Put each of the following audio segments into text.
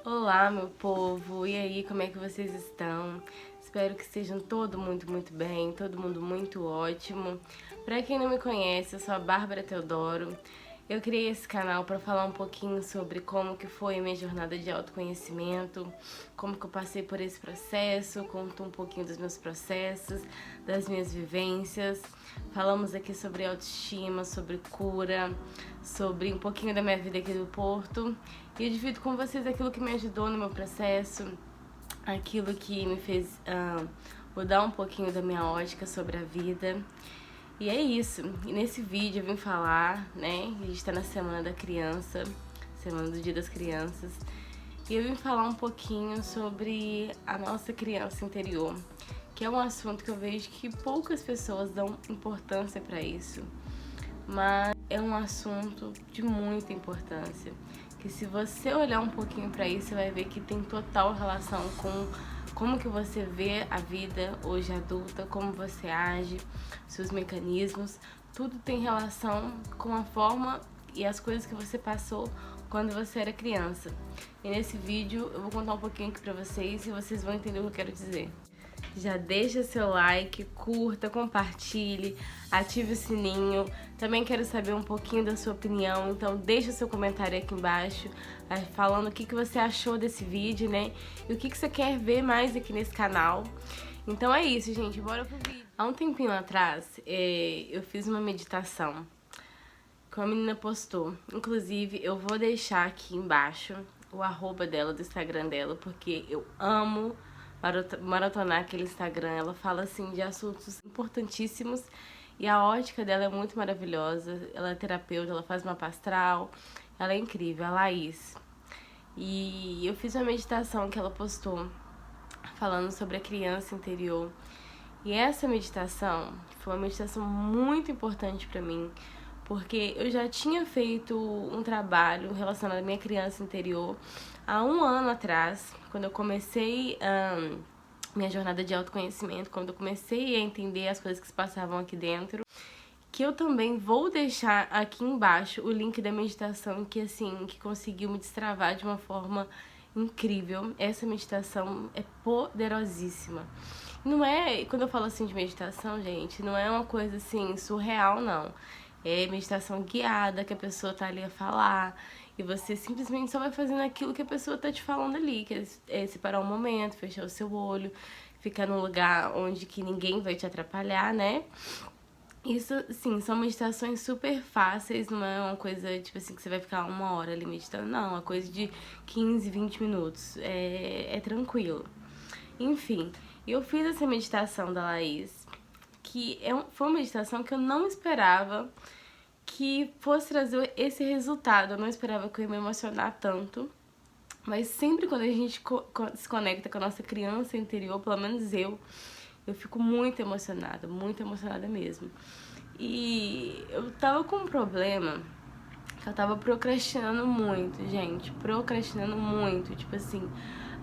Olá, meu povo! E aí, como é que vocês estão? Espero que estejam todo muito bem, todo mundo muito ótimo. Pra quem não me conhece, eu sou a Bárbara Teodoro. Eu criei esse canal para falar um pouquinho sobre como que foi a minha jornada de autoconhecimento, como que eu passei por esse processo, conto um pouquinho dos meus processos, das minhas vivências. Falamos aqui sobre autoestima, sobre cura, sobre um pouquinho da minha vida aqui do Porto. E eu divido com vocês aquilo que me ajudou no meu processo, aquilo que me fez mudar um pouquinho da minha ótica sobre a vida. E é isso. E nesse vídeo eu vim falar, né? A gente tá na Semana da Criança, Semana do Dia das Crianças. E eu vim falar um pouquinho sobre a nossa criança interior, que é um assunto que eu vejo que poucas pessoas dão importância para isso. Mas é um assunto de muita importância, que se você olhar um pouquinho para isso, você vai ver que tem total relação com como que você vê a vida hoje adulta, como você age, seus mecanismos, tudo tem relação com a forma e as coisas que você passou quando você era criança. E nesse vídeo eu vou contar um pouquinho aqui pra vocês e vocês vão entender o que eu quero dizer. Já deixa seu like, curta, compartilhe, ative o sininho. Também quero saber um pouquinho da sua opinião, então deixa seu comentário aqui embaixo, falando o que você achou desse vídeo, né? E o que você quer ver mais aqui nesse canal. Então é isso, gente, bora pro vídeo. Há um tempinho atrás, eu fiz uma meditação que uma menina postou. Inclusive, eu vou deixar aqui embaixo o arroba dela, do Instagram dela, porque eu amo maratonar aquele Instagram. Ela fala assim de assuntos importantíssimos e a ótica dela é muito maravilhosa. Ela é terapeuta, ela faz mapa astral, ela é incrível, a Laís. E eu fiz uma meditação que ela postou falando sobre a criança interior. E essa meditação foi uma meditação muito importante pra mim, porque eu já tinha feito um trabalho relacionado à minha criança interior há um ano atrás, quando eu comecei minha jornada de autoconhecimento, quando eu comecei a entender as coisas que se passavam aqui dentro, que eu também vou deixar aqui embaixo o link da meditação que, assim, que conseguiu me destravar de uma forma incrível. Essa meditação é poderosíssima. Não é, quando eu falo assim de meditação, gente, não é uma coisa assim surreal, não. É meditação guiada, que a pessoa tá ali a falar e você simplesmente só vai fazendo aquilo que a pessoa tá te falando ali, que é separar um momento, fechar o seu olho, ficar num lugar onde que ninguém vai te atrapalhar, né? Isso, sim, são meditações super fáceis, não é uma coisa, tipo assim, que você vai ficar uma hora ali meditando, não, é uma coisa de 15, 20 minutos, é tranquilo. Enfim, eu fiz essa meditação da Laís, que foi uma meditação que eu não esperava que fosse trazer esse resultado, eu não esperava que eu ia me emocionar tanto, mas sempre quando a gente se conecta com a nossa criança interior, pelo menos eu fico muito emocionada mesmo. E eu tava com um problema que eu tava procrastinando muito, gente. Procrastinando muito, tipo assim,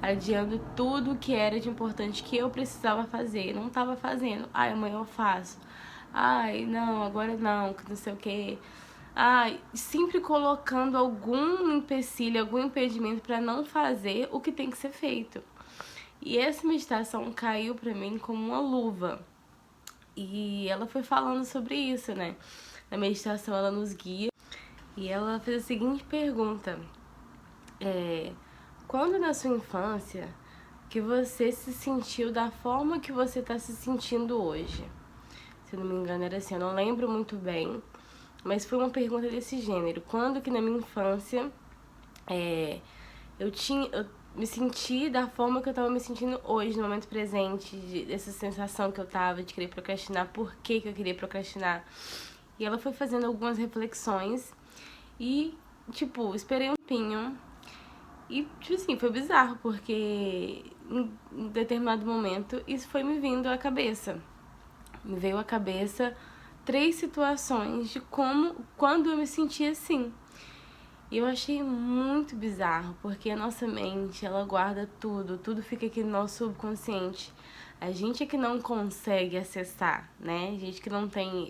adiando tudo que era de importante que eu precisava fazer. Não tava fazendo. Ai, amanhã eu faço. Ai, não, agora não, que não sei o que. Ai, sempre colocando algum empecilho, algum impedimento pra não fazer o que tem que ser feito. E essa meditação caiu pra mim como uma luva. E ela foi falando sobre isso, né? Na meditação ela nos guia. E ela fez a seguinte pergunta. Quando na sua infância que você se sentiu da forma que você tá se sentindo hoje? Se eu não me engano era assim, eu não lembro muito bem. Mas foi uma pergunta desse gênero. Quando que na minha infância eu me senti da forma que eu tava me sentindo hoje, no momento presente, dessa sensação que eu tava de querer procrastinar, por que eu queria procrastinar. E ela foi fazendo algumas reflexões e, tipo, esperei um tempinho e, tipo assim, foi bizarro, porque em determinado momento isso foi me vindo à cabeça. Me veio à cabeça 3 situações de quando eu me senti assim. E eu achei muito bizarro, porque a nossa mente, ela guarda tudo, tudo fica aqui no nosso subconsciente. A gente é que não consegue acessar, né? A gente que não tem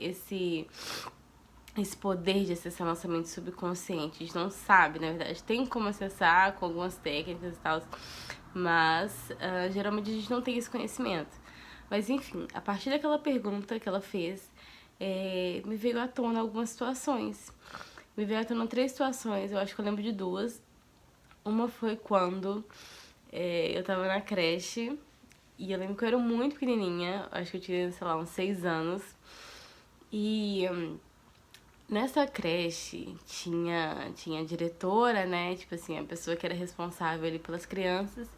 esse poder de acessar nossa mente subconsciente. A gente não sabe, na verdade. Tem como acessar com algumas técnicas e tal, mas geralmente a gente não tem esse conhecimento. Mas enfim, a partir daquela pergunta que ela fez, me veio à tona algumas situações. Me veio à tona 3 situações, eu acho que eu lembro de 2. Uma foi quando eu tava na creche, e eu lembro que eu era muito pequenininha, acho que eu tinha, sei lá, uns 6 anos. E nessa creche tinha a diretora, né, tipo assim, a pessoa que era responsável ali pelas crianças,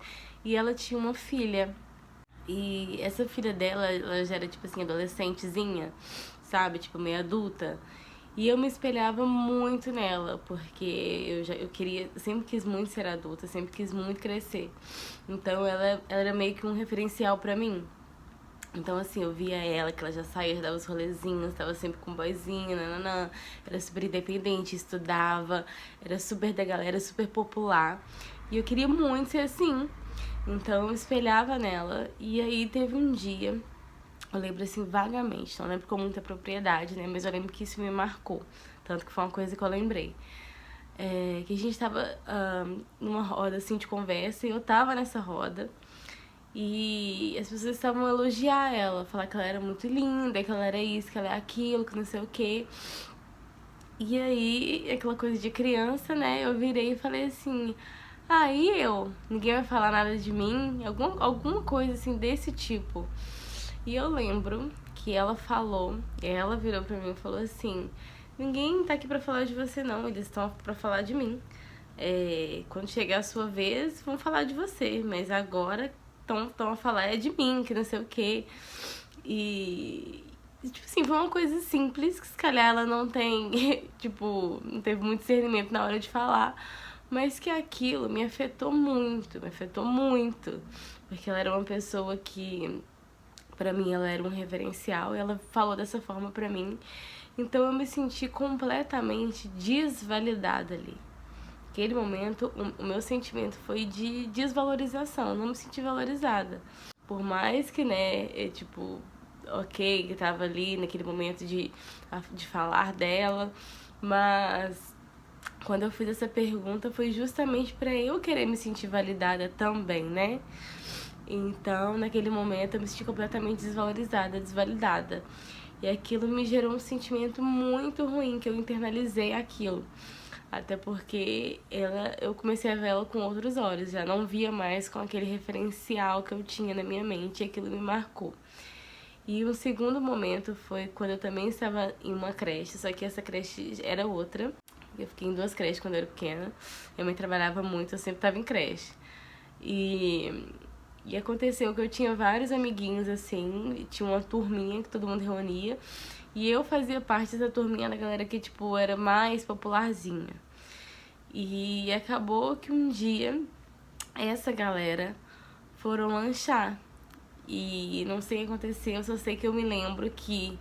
e ela tinha uma filha. E essa filha dela, ela já era, tipo assim, adolescentezinha, sabe? Tipo, meio adulta. E eu me espelhava muito nela, porque eu queria, sempre quis muito ser adulta, sempre quis muito crescer. Então ela era meio que um referencial pra mim. Então, assim, eu via ela, que ela já saía, já dava os rolezinhos, tava sempre com um boyzinho, nananã. Era super independente, estudava, era super da galera, super popular. E eu queria muito ser assim. Então, eu espelhava nela. E aí, teve um dia, eu lembro assim vagamente, não lembro com muita propriedade, né? Mas eu lembro que isso me marcou. Tanto que foi uma coisa que eu lembrei. Que a gente tava numa roda, assim, de conversa. E eu tava nessa roda. E as pessoas estavam a elogiar ela, falar que ela era muito linda, que ela era isso, que ela é aquilo, que não sei o quê. E aí, aquela coisa de criança, né? Eu virei e falei assim: ah, e eu? Ninguém vai falar nada de mim? Alguma coisa assim desse tipo. E eu lembro que ela falou, ela virou pra mim e falou assim: ninguém tá aqui pra falar de você, não, eles estão pra falar de mim. Quando chegar a sua vez, vão falar de você, mas agora estão a falar é de mim, que não sei o quê. E, tipo assim, foi uma coisa simples, que se calhar ela não tem, tipo, não teve muito discernimento na hora de falar, mas que aquilo me afetou muito, porque ela era uma pessoa que, pra mim, ela era um referencial, e ela falou dessa forma pra mim, então eu me senti completamente desvalidada ali. Naquele momento, o meu sentimento foi de desvalorização, eu não me senti valorizada. Por mais que, né, tipo, ok, que tava ali naquele momento de falar dela, mas quando eu fiz essa pergunta foi justamente pra eu querer me sentir validada também, né? Então, naquele momento, eu me senti completamente desvalorizada, desvalidada. E aquilo me gerou um sentimento muito ruim, que eu internalizei aquilo. Até porque eu comecei a ver ela com outros olhos, já não via mais com aquele referencial que eu tinha na minha mente, e aquilo me marcou. E o segundo momento foi quando eu também estava em uma creche, só que essa creche era outra. Eu fiquei em 2 creches quando eu era pequena. Minha mãe trabalhava muito, eu sempre estava em creche. E aconteceu que eu tinha vários amiguinhos assim, tinha uma turminha que todo mundo reunia. E eu fazia parte dessa turminha da galera que, tipo, era mais popularzinha. E acabou que um dia essa galera foram lanchar. E não sei o que aconteceu, só sei que eu me lembro que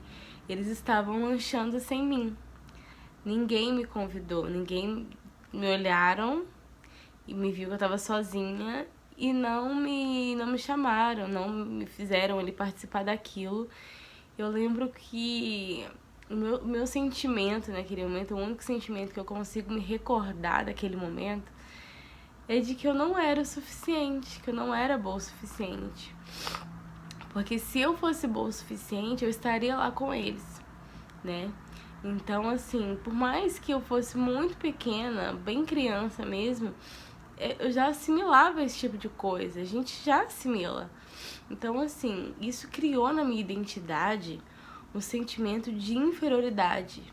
eles estavam lanchando sem mim. Ninguém me convidou, ninguém me olharam e me viu que eu tava sozinha e não me chamaram, não me fizeram ele participar daquilo. Eu lembro que o meu sentimento naquele momento, o único sentimento que eu consigo me recordar daquele momento é de que eu não era o suficiente, que eu não era boa o suficiente. Porque se eu fosse boa o suficiente, eu estaria lá com eles, né? Então, assim, por mais que eu fosse muito pequena, bem criança mesmo, eu já assimilava esse tipo de coisa. A gente já assimila. Então, assim, isso criou na minha identidade um sentimento de inferioridade,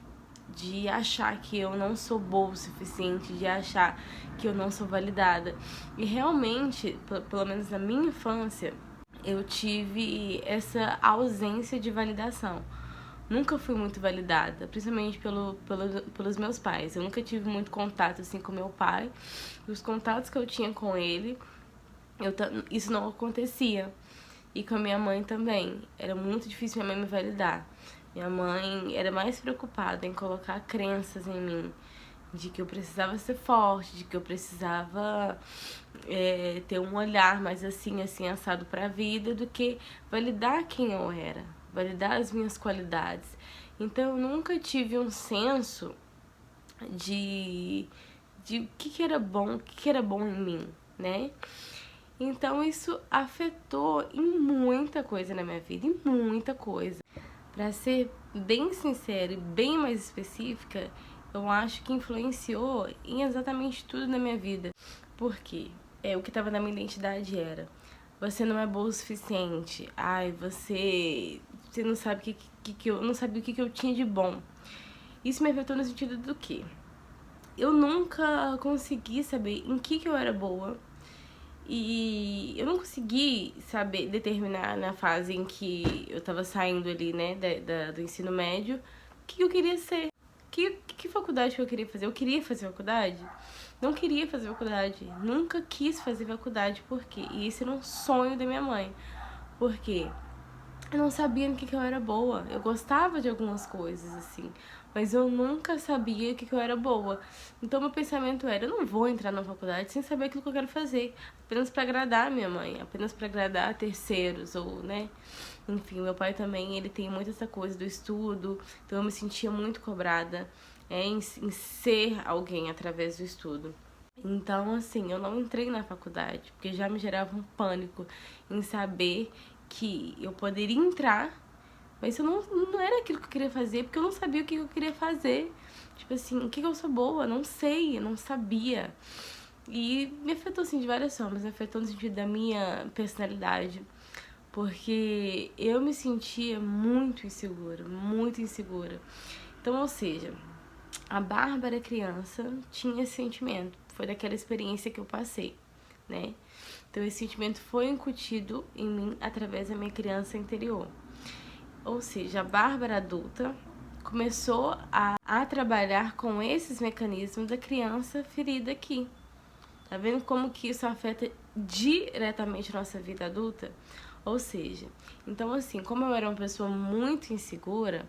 de achar que eu não sou boa o suficiente, de achar que eu não sou validada. E realmente, pelo menos na minha infância, eu tive essa ausência de validação. Nunca fui muito validada, principalmente pelos meus pais. Eu nunca tive muito contato assim com meu pai. Os contatos que eu tinha com ele, isso não acontecia. E com a minha mãe também. Era muito difícil minha mãe me validar. Minha mãe era mais preocupada em colocar crenças em mim, de que eu precisava ser forte, de que eu precisava ter um olhar mais assim, assado pra vida, do que validar quem eu era, validar as minhas qualidades. Então eu nunca tive um senso de o que era bom, o que era bom em mim, né? Então isso afetou em muita coisa na minha vida, em muita coisa. Pra ser bem sincera e bem mais específica, eu acho que influenciou em exatamente tudo na minha vida. Por quê? O que estava na minha identidade era: você não é boa o suficiente. Ai, você não sabe que eu não sabia o que eu tinha de bom. Isso me afetou no sentido do quê? Eu nunca consegui saber em que eu era boa. E eu não consegui saber determinar na fase em que eu tava saindo ali, né, do ensino médio, o que eu queria ser. Que faculdade que eu queria fazer? Eu queria fazer faculdade? Não queria fazer faculdade. Nunca quis fazer faculdade. Por quê? E esse era um sonho da minha mãe. Por quê? Eu não sabia no que eu era boa. Eu gostava de algumas coisas, assim, mas eu nunca sabia o que eu era boa. Então meu pensamento era: eu não vou entrar na faculdade sem saber aquilo que eu quero fazer, apenas para agradar a minha mãe, apenas para agradar terceiros, ou, né? Enfim, meu pai também, ele tem muito essa coisa do estudo, então eu me sentia muito cobrada em ser alguém através do estudo. Então, assim, eu não entrei na faculdade, porque já me gerava um pânico em saber que eu poderia entrar, mas eu não era aquilo que eu queria fazer, porque eu não sabia o que eu queria fazer. Tipo assim, o que eu sou boa? Não sei, eu não sabia. E me afetou, assim, de várias formas. Me afetou no sentido da minha personalidade, porque eu me sentia muito insegura, muito insegura. Então, ou seja, a Bárbara criança tinha esse sentimento. Foi daquela experiência que eu passei, né? Então esse sentimento foi incutido em mim através da minha criança interior. Ou seja, a Bárbara adulta começou a trabalhar com esses mecanismos da criança ferida aqui. Tá vendo como que isso afeta diretamente a nossa vida adulta? Ou seja, então assim, como eu era uma pessoa muito insegura,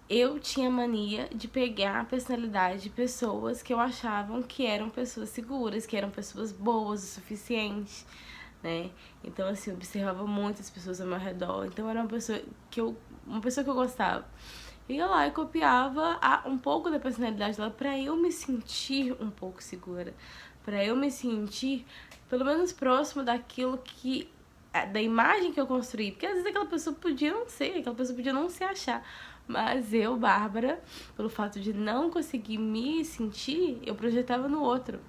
eu tinha mania de pegar a personalidade de pessoas que eu achavam que eram pessoas seguras, que eram pessoas boas o suficiente, né? Então, assim, eu observava muito as pessoas ao meu redor. Então, era uma pessoa que eu gostava. Eu ia lá e copiava um pouco da personalidade dela pra eu me sentir um pouco segura, pra eu me sentir pelo menos próximo daquilo que da imagem que eu construí, porque às vezes aquela pessoa podia não ser, aquela pessoa podia não se achar, mas eu, Bárbara, pelo fato de não conseguir me sentir, eu projetava no outro.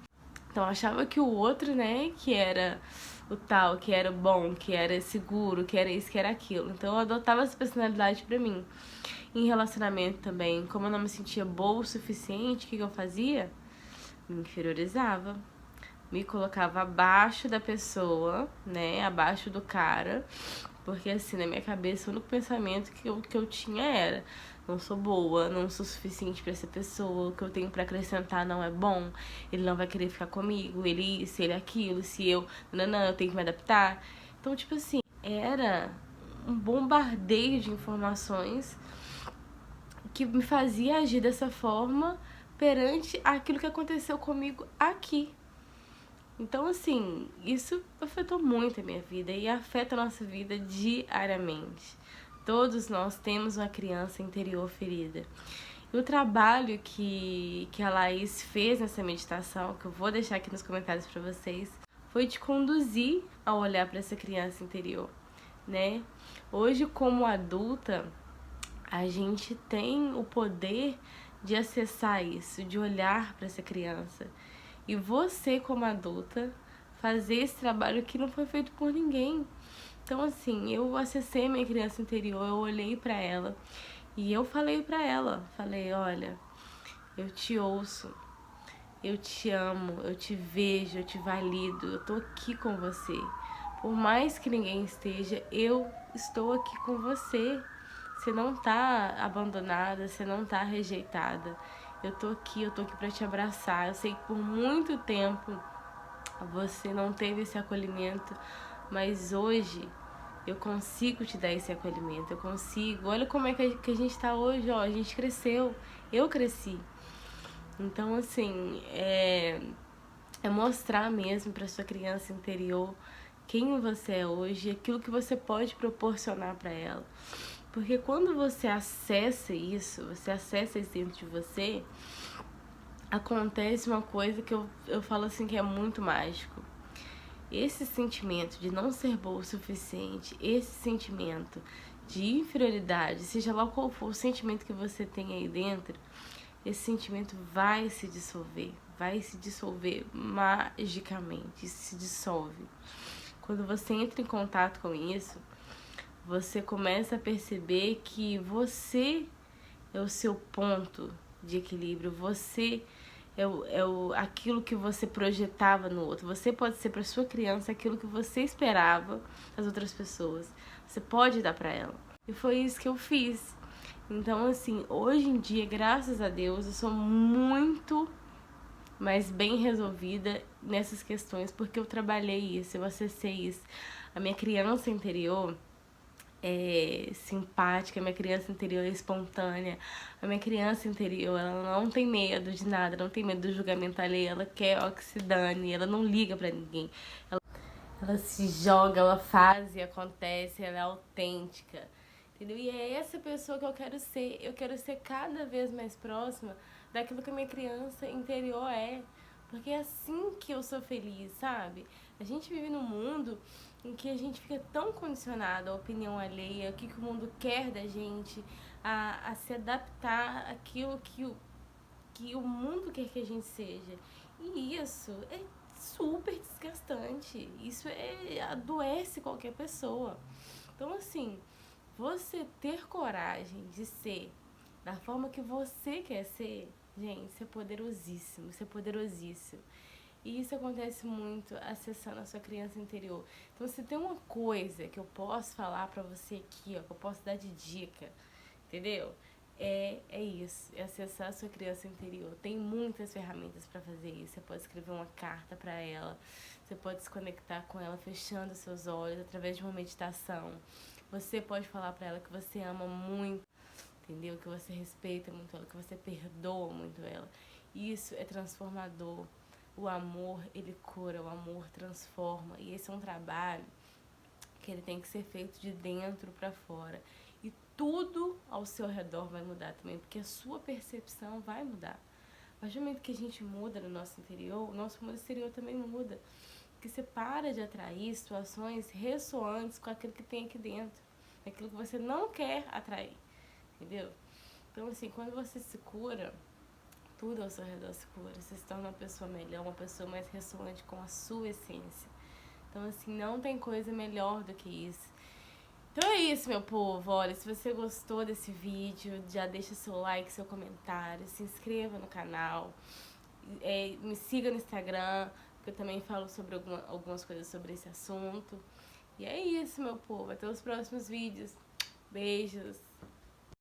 Então eu achava que o outro, né, que era o tal, que era bom, que era seguro, que era isso, que era aquilo. Então eu adotava essa personalidade pra mim. Em relacionamento também, como eu não me sentia boa o suficiente, o que eu fazia? Me inferiorizava. Me colocava abaixo da pessoa, né, abaixo do cara, porque assim, na minha cabeça, o único pensamento que eu tinha era: não sou boa, não sou suficiente pra essa pessoa, o que eu tenho pra acrescentar não é bom, ele não vai querer ficar comigo, ele isso, ele aquilo, se eu... Não, eu tenho que me adaptar. Então, tipo assim, era um bombardeio de informações que me fazia agir dessa forma perante aquilo que aconteceu comigo aqui. Então, assim, isso afetou muito a minha vida e afeta a nossa vida diariamente. Todos nós temos uma criança interior ferida. E o trabalho que a Laís fez nessa meditação, que eu vou deixar aqui nos comentários para vocês, foi te conduzir a olhar para essa criança interior, né? Hoje, como adulta, a gente tem o poder de acessar isso, de olhar para essa criança. E você, como adulta, fazer esse trabalho que não foi feito por ninguém. Então, assim, eu acessei minha criança interior, eu olhei pra ela e eu falei pra ela, falei: olha, eu te ouço, eu te amo, eu te vejo, eu te valido, eu tô aqui com você. Por mais que ninguém esteja, eu estou aqui com você. Você não tá abandonada, você não tá rejeitada. Eu tô aqui pra te abraçar. Eu sei que por muito tempo você não teve esse acolhimento, mas hoje eu consigo te dar esse acolhimento, eu consigo. Olha como é que a gente tá hoje, ó, a gente cresceu, eu cresci. Então, assim, é mostrar mesmo pra sua criança interior quem você é hoje, aquilo que você pode proporcionar pra ela. Porque quando você acessa isso dentro de você, acontece uma coisa que eu falo assim que é muito mágico. Esse sentimento de não ser boa o suficiente, esse sentimento de inferioridade, seja lá qual for o sentimento que você tem aí dentro, esse sentimento vai se dissolver magicamente, se dissolve. Quando você entra em contato com isso, você começa a perceber que você é o seu ponto de equilíbrio, você aquilo que você projetava no outro. Você pode ser para sua criança aquilo que você esperava das outras pessoas. Você pode dar para ela. E foi isso que eu fiz. Então, assim, hoje em dia, graças a Deus, eu sou muito mais bem resolvida nessas questões, porque eu trabalhei isso, eu acessei isso. A minha criança interior é simpática, a minha criança interior é espontânea, a minha criança interior, ela não tem medo de nada, não tem medo do julgamento alheio, ela quer oxidane, ela não liga pra ninguém. Ela se joga, ela faz e acontece, ela é autêntica, entendeu? E é essa pessoa que eu quero ser cada vez mais próxima daquilo que a minha criança interior é, porque é assim que eu sou feliz, sabe? A gente vive num mundo em que a gente fica tão condicionado à opinião alheia, o que o mundo quer da gente, a se adaptar àquilo que o mundo quer que a gente seja. E isso é super desgastante. Isso adoece qualquer pessoa. Então, assim, você ter coragem de ser da forma que você quer ser, gente, isso é poderosíssimo, isso é poderosíssimo. E isso acontece muito acessando a sua criança interior. Então, se tem uma coisa que eu posso falar pra você aqui, ó, que eu posso dar de dica, entendeu? É isso, é acessar a sua criança interior. Tem muitas ferramentas para fazer isso. Você pode escrever uma carta para ela, você pode se conectar com ela fechando seus olhos através de uma meditação. Você pode falar para ela que você ama muito, entendeu? Que você respeita muito ela, que você perdoa muito ela. Isso é transformador. O amor, ele cura, o amor transforma. E esse é um trabalho que ele tem que ser feito de dentro para fora. E tudo ao seu redor vai mudar também, porque a sua percepção vai mudar. A partir do momento que a gente muda no nosso interior, o nosso mundo exterior também muda. Porque você para de atrair situações ressoantes com aquilo que tem aqui dentro, aquilo que você não quer atrair, entendeu? Então, assim, quando você se cura, tudo ao seu redor se cura. Você se torna uma pessoa melhor, uma pessoa mais ressoante com a sua essência. Então, assim, não tem coisa melhor do que isso. Então é isso, meu povo. Olha, se você gostou desse vídeo, já deixa seu like, seu comentário, se inscreva no canal, me siga no Instagram, que eu também falo sobre algumas coisas sobre esse assunto. E é isso, meu povo. Até os próximos vídeos. Beijos.